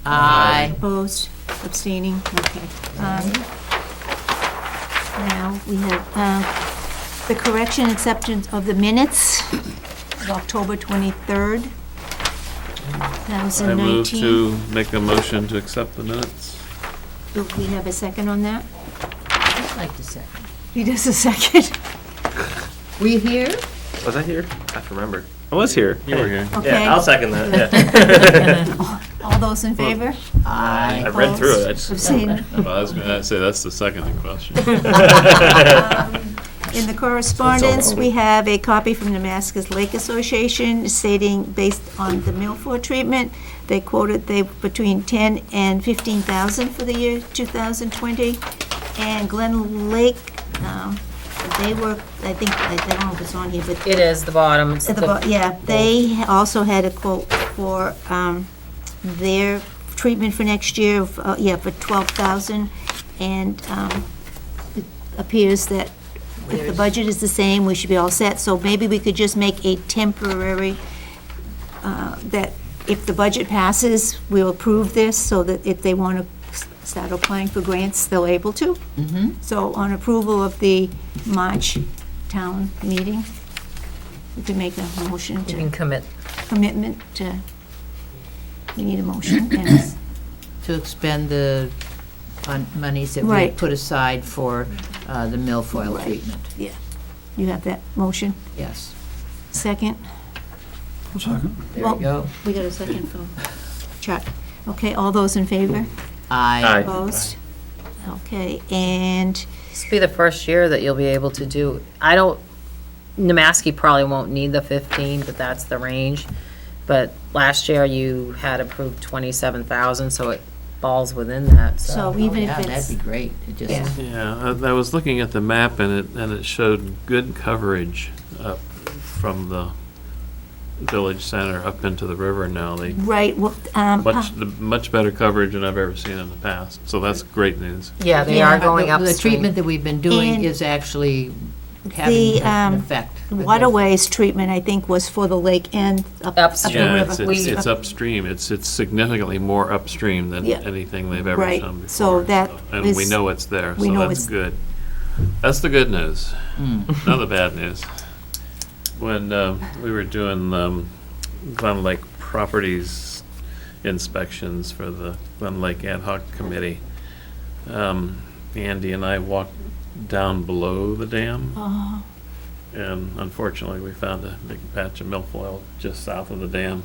Aye. Opposed, abstaining, okay. Now, we have the correction acceptance of the minutes of October 23rd, I move 2019. to make a motion to accept the minutes. Do we have a second on that? I'd like to second. He does a second. Were you here? Was I here? I have to remember. I was here. You were here. Okay. Yeah, I'll second that, yeah. All those in favor? Aye. I read through it. I just, Abstaining. Well, I was gonna say, that's the second question. In the correspondence, we have a copy from the Damascus Lake Association stating, based on the Milford treatment, they quoted between 10 and 15,000 for the year 2020. And Glen Lake, they were, I think, I don't know if it's on here, but It is the bottom. It's at the yeah, they also had a quote for their treatment for next year, for 12,000. And it appears that if the budget is the same, we should be all set. So maybe we could just make a temporary, that if the budget passes, we'll approve this, so that if they want to start applying for grants, they're able to. Mm-hmm. So on approval of the March town meeting, we could make a motion You can to, commit. commitment to, we need a motion. and To expend the monies that we Right. had put aside for the milfoil Right. treatment. You have that motion? Yes. Second? There Well, you go. We got a second from Chuck. Okay, all those in favor? Aye. Opposed? Okay, and This will be the first year that you'll be able to do, Namaski probably won't need the 15, but that's the range. But last year you had approved 27,000, so it falls within that, so. so even if Yeah, it's, that'd be great. It just, Yeah. Yeah, I was looking at the map and it showed good coverage up from the village center up into the river now. They right, well, much better coverage than I've ever seen in the past, so that's great news. Yeah, they Yeah, are going the upstream. treatment that we've been doing And is actually having an effect. waterways treatment, I think, was for the lake and up the Upstream. Yeah, river. it's upstream. It's significantly more upstream than Yeah. anything they've ever Right. shown before. So that And we is- know it's there, we so know that's it's- good. That's the good news. Mm. Not the bad news. When we were doing Glen Lake properties inspections for the Glen Lake Ad Hoc Committee, Andy and I walked down below the dam, Oh, and unfortunately, we found a big patch of milfoil just south of the dam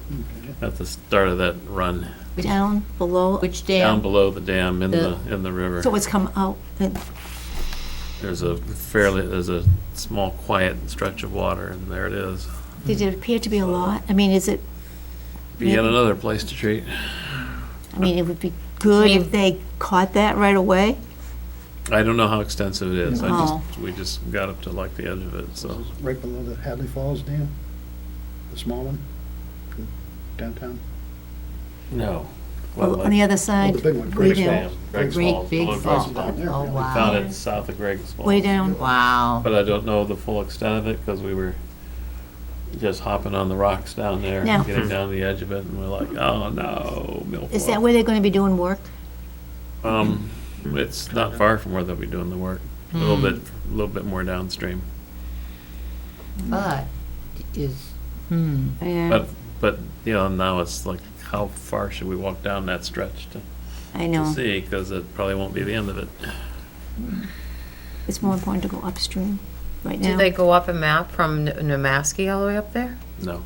at the start of that run, down below, Which down dam? below the dam in The- the river. so it's come out, There's a small quiet stretch of water, and there it is. did it appear to be a lot? I mean, is it, Be yet another place to treat. I mean, it would be good if they caught that right away. I don't know how extensive it is. Oh. We just got up to like the edge of it, so. Right below the Hadley Falls Dam, the small one, downtown. No. On the other Oh, side, the big one, way Greg's down, Falls. Greg's Great Falls. big below fall. Greg's Falls. Oh, We wow. found it south of Greg's Falls. way down. Wow. But I don't know the full extent of it, because we were just hopping on the rocks down there, Now- getting down to the edge of it, and we're like, oh no, milfoil. Is that where they're going to be doing work? It's not far from where they'll be doing the work, a little bit more downstream. But is, Yeah, But, you know, now it's like, how far should we walk down that stretch I to know. see? Because it probably won't be the end of it. It's more important to go upstream right now. Did they go up a map from Nemaski all the way up there? No,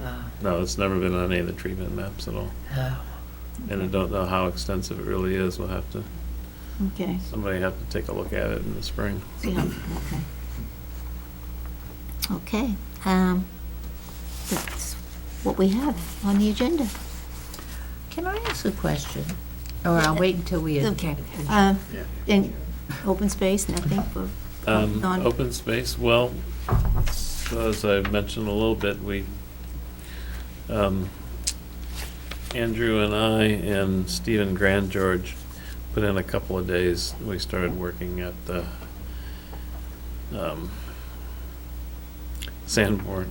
Oh. no, it's never been on any of the treatment maps at all. And I don't know how extensive it really is. We'll have to, Okay. somebody have to take a look at it in the spring. Yeah, okay. Okay, that's what we have on the agenda. can I ask a question? Or I'll wait until we. Okay. In open space, nothing for, Non- Open space, well, so as I mentioned a little bit, we, Andrew and I and Stephen Grand George put in a couple of days. We started working at the Sanford.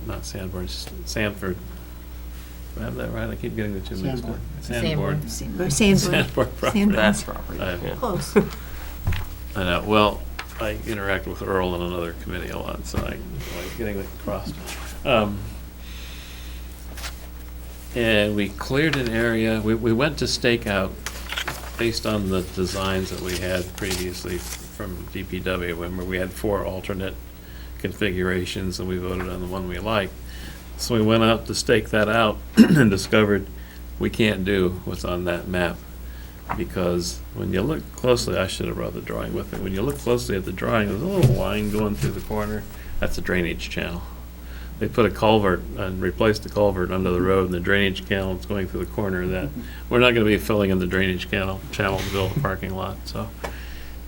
Do I have that right? I keep getting the two mixed up. Sanborn. Sanford Sanborn. property. Sanborn. That's property. Yeah. Close. I know, well, I interact with Earl in another committee a lot, so I like getting it crossed. And we cleared an area, we went to stake out based on the designs that we had previously from DPW, when we had 4 alternate configurations and we voted on the one we liked. So we went out to stake that out and discovered we can't do what's on that map. Because when you look closely, I should have brought the drawing with me. When you look closely at the drawing, there's a little line going through the corner. That's a drainage channel. They put a culvert and replaced the culvert under the road, and the drainage channel is going through the corner of that. We're not going to be filling in the drainage channel to build a parking lot. So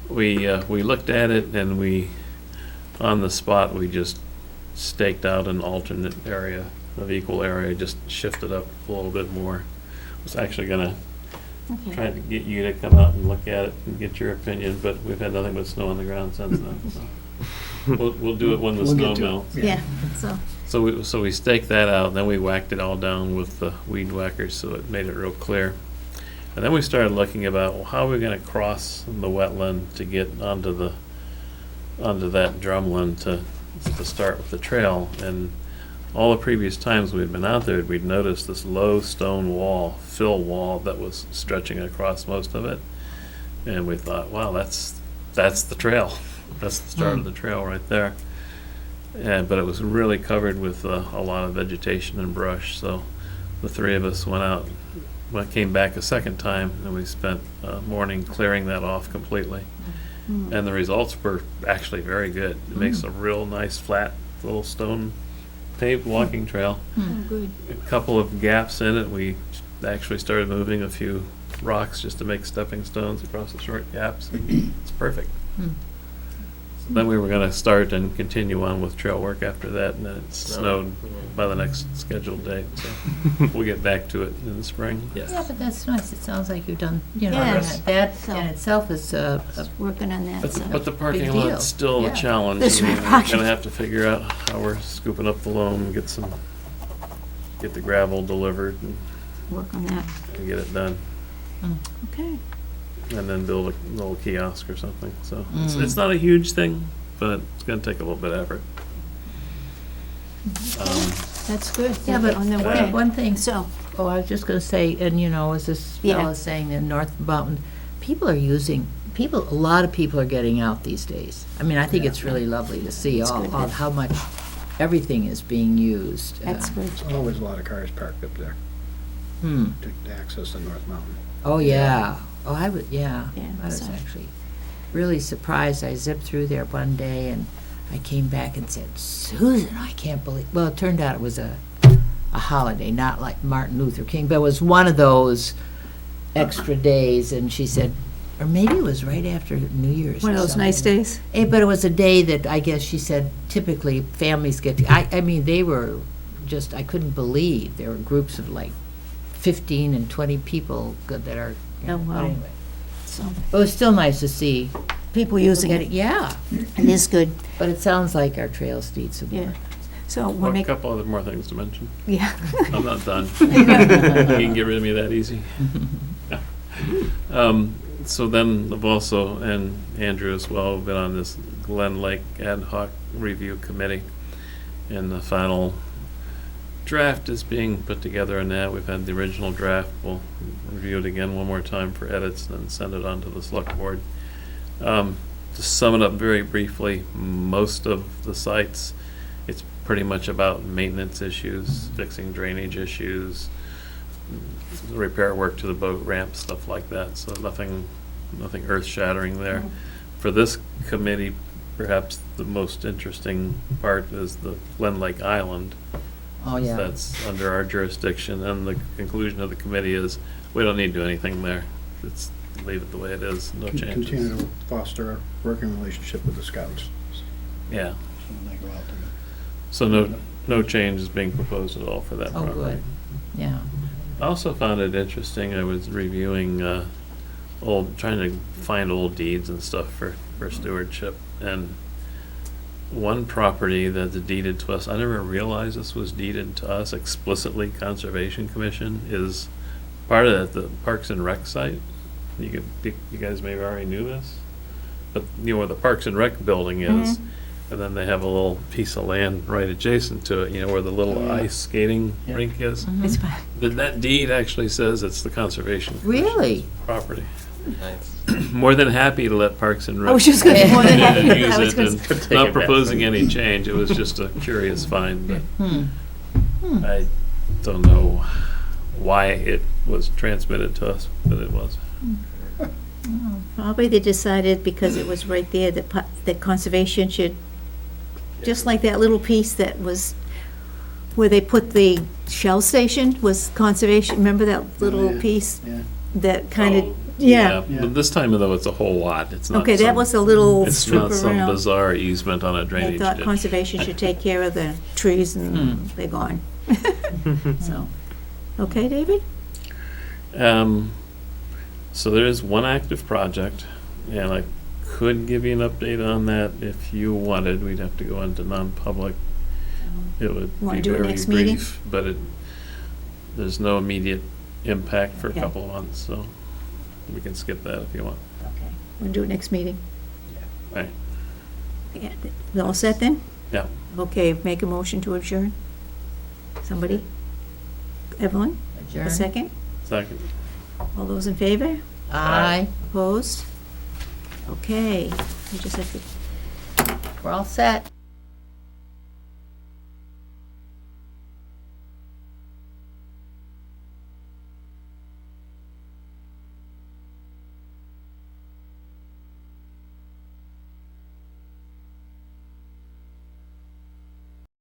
we looked at it, and on the spot, we just staked out an alternate area of equal area, just shifted up a little bit more. I was actually going to trying to get you to come out and look at it and get your opinion, but we've had nothing but snow on the ground since then. So we'll do it when the We'll snow get to it. melts. Yeah, so, So we staked that out, and then we whacked it all down with the weed whackers, so it made it real clear. And then we started looking about, well, how are we gonna cross the wetland to get onto that drumlin to start with the trail? And all the previous times we'd been out there, we'd noticed this low stone wall, fill wall, that was stretching across most of it. And we thought, wow, that's the trail. That's the start of the trail right there. But it was really covered with a lot of vegetation and brush. So the 3 of us went out, came back a second time, and we spent a morning clearing that off completely. And the results were actually very good. It makes a real nice flat little stone paved walking trail. oh, good. A couple of gaps in it. We actually started moving a few rocks just to make stepping stones across the short gaps. It's perfect. So then we were going to start and continue on with trail work after that, and then it snowed by the next scheduled date. So we'll get back to it in the spring. Yeah, but that's nice. It sounds like you've done, you know, Yes. that So- in itself is a Working on that, so. But the parking Big deal. lot's still Yeah. a challenge. This I mean, right, we're parking. going to have to figure out how we're scooping up the loam and get the gravel delivered Work on that. and get it done. Okay. And then build a little kiosk or something. So it's not a huge thing, but it's going to take a little bit of effort. That's good. Yeah, but On the way. one thing, So, oh, I was just gonna say, and you know, as this Yeah. fellow saying in North Mountain, a lot of people are getting out these days. I mean, I think it's really lovely to see That's all, good. how much everything is being used. that's good. Always a lot of cars parked up there Hmm. to access the North Mountain. Oh, yeah. Oh, I would, yeah. Yeah, I was so- actually really surprised. I zipped through there one day and I came back and said, Susan, I can't believe, well, it turned out it was a holiday, not like Martin Luther King, but it was one of those extra days. And she said, or maybe it was right after New Year's. One of or those nice something. days. But it was a day that I guess she said typically families get to, I mean, they were just, I couldn't believe there were groups of like 15 and 20 people that are, you know, Oh, wow. anyway. So, It was still nice to see. people using it. Yeah, It is good. but it sounds like our trails need some Yeah. work. So we'll Well, a make, couple other more things to mention. yeah. I'm not done. You can get rid of me that easy. So then I've also, and Andrew as well, been on this Glen Lake Ad Hoc Review Committee. And the final draft is being put together on that. We've had the original draft. We'll review it again one more time for edits and then send it on to the select board. To sum it up very briefly, most of the sites, it's pretty much about maintenance issues, fixing drainage issues, repair work to the boat ramp, stuff like that. So nothing earth-shattering there. For this committee, perhaps the most interesting part is the Glen Lake Island. Oh, yeah. That's under our jurisdiction, and the conclusion of the committee is, we don't need to do anything there. It's, leave it the way it is, no Continue changes. to foster a working relationship with the scouts. Yeah, So when they go out there. so no change is being proposed at all for that Oh, property. good. Yeah. I also found it interesting, I was reviewing trying to find old deeds and stuff for stewardship, and one property that's deeded to us, I never realized this was deeded to us explicitly, Conservation Commission, is part of the Parks and Rec site. You guys maybe already knew this, but you know where the Parks and Rec building is, and then they have a little piece of land right adjacent to it, you know, where the little Oh, yeah. ice skating Yeah. rink is. It's fine. That deed actually says it's the Conservation Commission's Really? property. Nice. More than happy to let Parks and Rec. I was just gonna say more than happy. use I was it, gonna and Take not it back. proposing any change, it was just a curious find, but Hmm. I don't know why it was transmitted to us, but it was. Probably they decided because it was right there that conservation should, just like that little piece that was where they put the Shell station was conservation, remember that little yeah. piece Yeah. that kind of, Oh, yeah. Yeah. But this time though, it's a whole lot, it's not Okay, that some- was a little It's strip not some around. bizarre easement on a They drainage thought ditch. conservation should take care of the trees and they're gone. So, okay, David? So there is one active project, and I could give you an update on that if you wanted. We'd have to go into non-public. It would Wanna be do it very next meeting? brief, but there's no immediate impact for a Okay. couple of months, so we can skip that if you want. Okay. We'll do it next meeting. Right. Yeah, we all set then? Yeah. Okay, make a motion to adjourn. Somebody? Evelyn? Adjourn. A second? Second. All those in favor? Aye. Opposed? Okay, we just have to We're all set.